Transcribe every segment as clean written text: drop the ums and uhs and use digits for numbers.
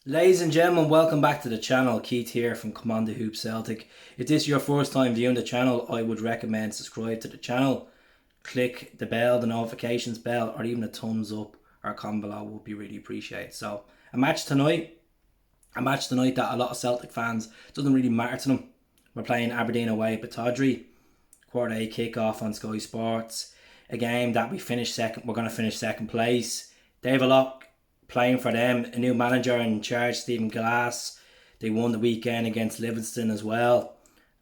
Ladies and gentlemen, welcome back to the channel. Keith here from Command the Hoop Celtic. If this is your first time viewing the channel, I would recommend subscribe to the channel. Click the bell, the notifications bell, or even a thumbs up or comment below would be really appreciated. So, a match tonight that a lot of Celtic fans doesn't really matter to them. We're playing Aberdeen away at Tawdry. Quarter 8 kick-off on Sky Sports. A game that we finished second. We're going to finish second place. They have a lot playing for them. A new manager in charge, Stephen Glass. They won the weekend against Livingston as well.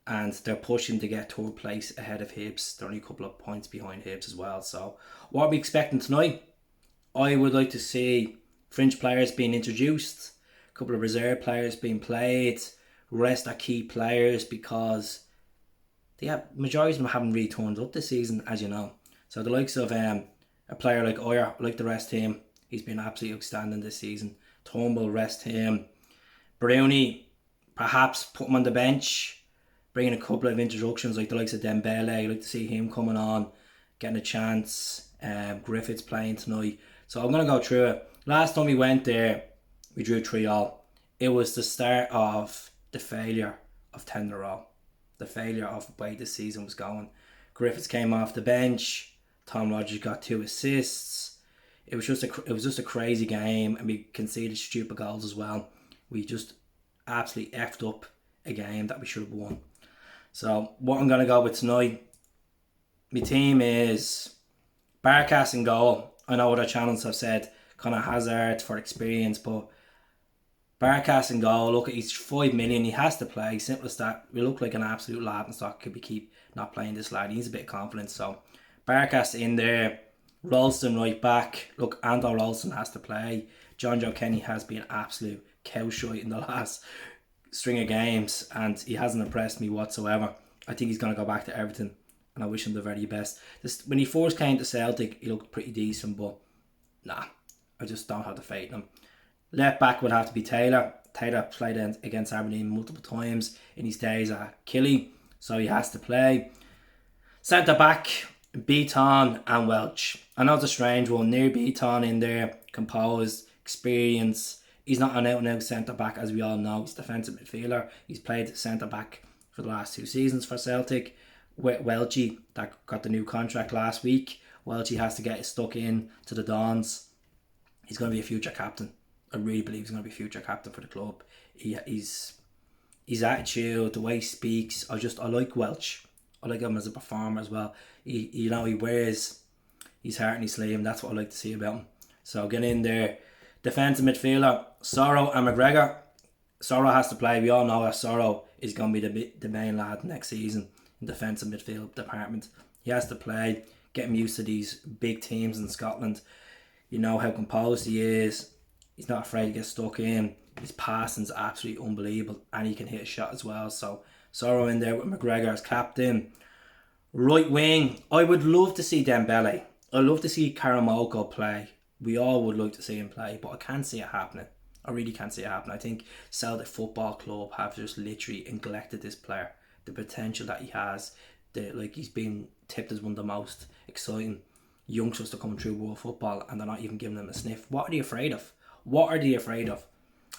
And they're pushing to get third place ahead of Hibs. They're only a couple of points behind Hibs as well. So what are we expecting tonight? I would like to see fringe players being introduced. A couple of reserve players being played. Rest our key players because the majority of them haven't really turned up this season, as you know. So the likes of a player like Oyer, I like to rest him. He's been absolutely outstanding this season. Turnbull, rest him. Brownie, perhaps put him on the bench. Bringing a couple of introductions like the likes of Dembele. I'd like to see him coming on, getting a chance. Griffiths playing tonight. So I'm going to go through it. Last time we went there, we drew 3-3. It was the start of the failure of 10 in a row. The failure of the way this season was going. Griffiths came off the bench. Tom Rogers got 2 assists. It was just a crazy game, and we conceded stupid goals as well. We just absolutely effed up a game that we should have won. So what I'm gonna go with tonight, my team is Barkas in goal. I know other channels have said Conor Hazard for experience, but Barkas in goal. Look, he's 5 million. He has to play. Simple as that. We look like an absolute laughing stock. Could we keep not playing this lad? He needs a bit of confidence. So Barkas in there. Ralston right back. Look, Anton Ralston has to play. John Joe Kenny has been absolute cowshite in the last string of games, and he hasn't impressed me whatsoever. I think he's going to go back to Everton, and I wish him the very best. When he first came to Celtic, he looked pretty decent, but nah, I just don't have the faith in him. Left back would have to be Taylor. Taylor played against Aberdeen multiple times in his days at Killy, so he has to play. Centre back, Beaton and Welch. I know it's a strange one. Near Beaton in there, composed, experience. He's not an out-and-out centre-back, as we all know. He's a defensive midfielder. He's played centre-back for the last 2 seasons for Celtic. With Welchie, that got the new contract last week. Welchie has to get stuck in to the Dons. He's going to be a future captain. I really believe he's going to be a future captain for the club. His attitude, the way he speaks, I like Welch. I like him as a performer as well. He wears his heart in his sleeve, and that's what I like to see about him. So get in there. Defensive midfielder, Sorrow and McGregor. Sorrow has to play. We all know that Sorrow is going to be the main lad next season in defensive midfield department. He has to play, get him used to these big teams in Scotland. You know how composed he is. He's not afraid to get stuck in. His passing's absolutely unbelievable, and he can hit a shot as well. So Sorrow in there with McGregor as captain. Right wing, I would love to see Dembele. I'd love to see Karamoko play. We all would like to see him play, but I can't see it happening. I really can't see it happening. I think Celtic Football Club have just literally neglected this player. The potential that he has, he's been tipped as one of the most exciting youngsters to come through world football, and they're not even giving him a sniff. What are they afraid of?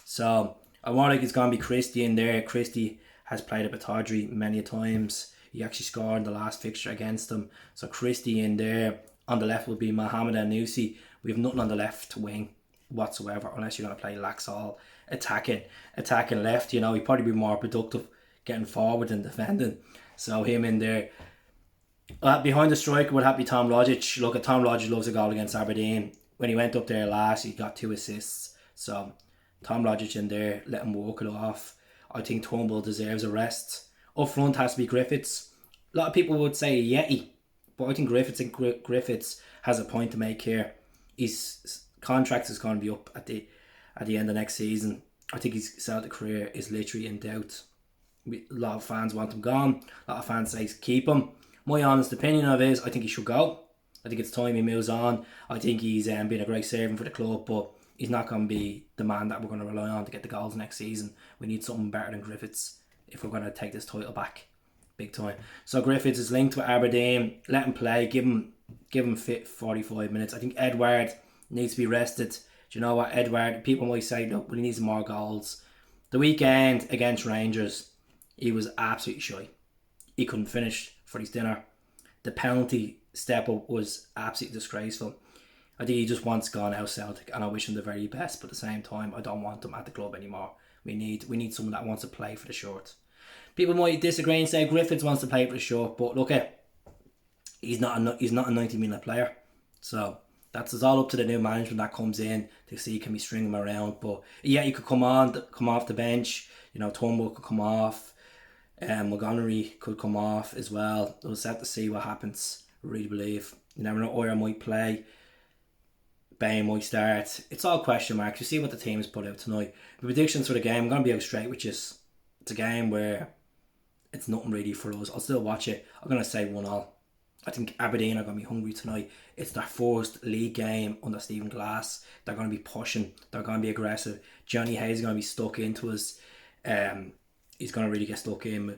So I want it's going to be Christie in there. Christie has played at Tawdry many times. He actually scored in the last fixture against them. So Christie in there. On the left will be Mohamed El-Nussi. We have nothing on the left wing whatsoever, unless you're going to play Laxall attacking left. He'd probably be more productive getting forward than defending. So him in there. Behind the striker would have to be Tom Rogic. Look, at Tom Rogic loves a goal against Aberdeen. When he went up there last, he got 2 assists. So Tom Rogic in there, let him walk it off. I think Turnbull deserves a rest. Up front has to be Griffiths. A lot of people would say Yeti, but I think Griffiths has a point to make here. His contract is going to be up at the end of next season. I think his Celtic career is literally in doubt. A lot of fans want him gone. A lot of fans say keep him. My honest opinion of it is I think he should go. I think it's time he moves on. I think he's been a great servant for the club, but he's not going to be the man that we're going to rely on to get the goals next season. We need something better than Griffiths if we're going to take this title back. Big time. So Griffiths is linked with Aberdeen. Let him play. Give him fit 45 minutes. I think Edward needs to be rested Do you know what, Edward? People might say, look, we need some more goals. The weekend against Rangers, he was absolutely shy. He couldn't finish for his dinner. The penalty step up was absolutely disgraceful. I think he just wants gone out Celtic, and I wish him the very best. But at the same time, I don't want him at the club anymore. We need someone that wants to play for the short. People might disagree and say Griffiths wants to play for the short, but look at, he's not a 90-minute player. So it's all up to the new management that comes in to see can we string him around. But yeah, he could come off the bench. You know, Turnbull could come off. Montgomery could come off as well. We'll have to see what happens. I really believe. You never know. Oyer might play. Bain might start. It's all question marks. You see what the teams put out tonight. The predictions for the game, I'm going to be out straight with you. It's a game where it's nothing really for us. I'll still watch it. I'm going to say 1-1. I think Aberdeen are going to be hungry tonight. It's their first league game under Stephen Glass. They're going to be pushing. They're going to be aggressive. Johnny Hayes is going to be stuck into us. He's going to really get stuck in.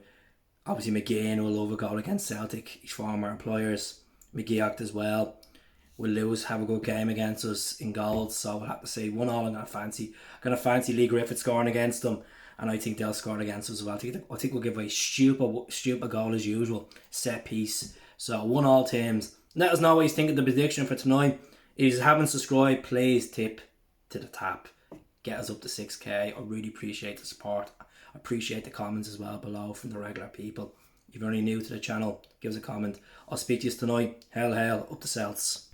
Obviously, McGinn will love a goal against Celtic, his former employers. McGeoch as well. Will Lewis have a good game against us in goals? So we'll have to see. 1-1 I'm going to fancy Lee Griffith scoring against them. And I think they'll score against us as well. I think we'll give away stupid goal as usual. Set piece. So 1-1 teams. Let us know what you think of the prediction for tonight. If you haven't subscribed, please tip to the tap. Get us up to 6k. I really appreciate the support. I appreciate the comments as well below from the regular people. If you're only new to the channel, give us a comment. I'll speak to you tonight. Hail, up the Celts.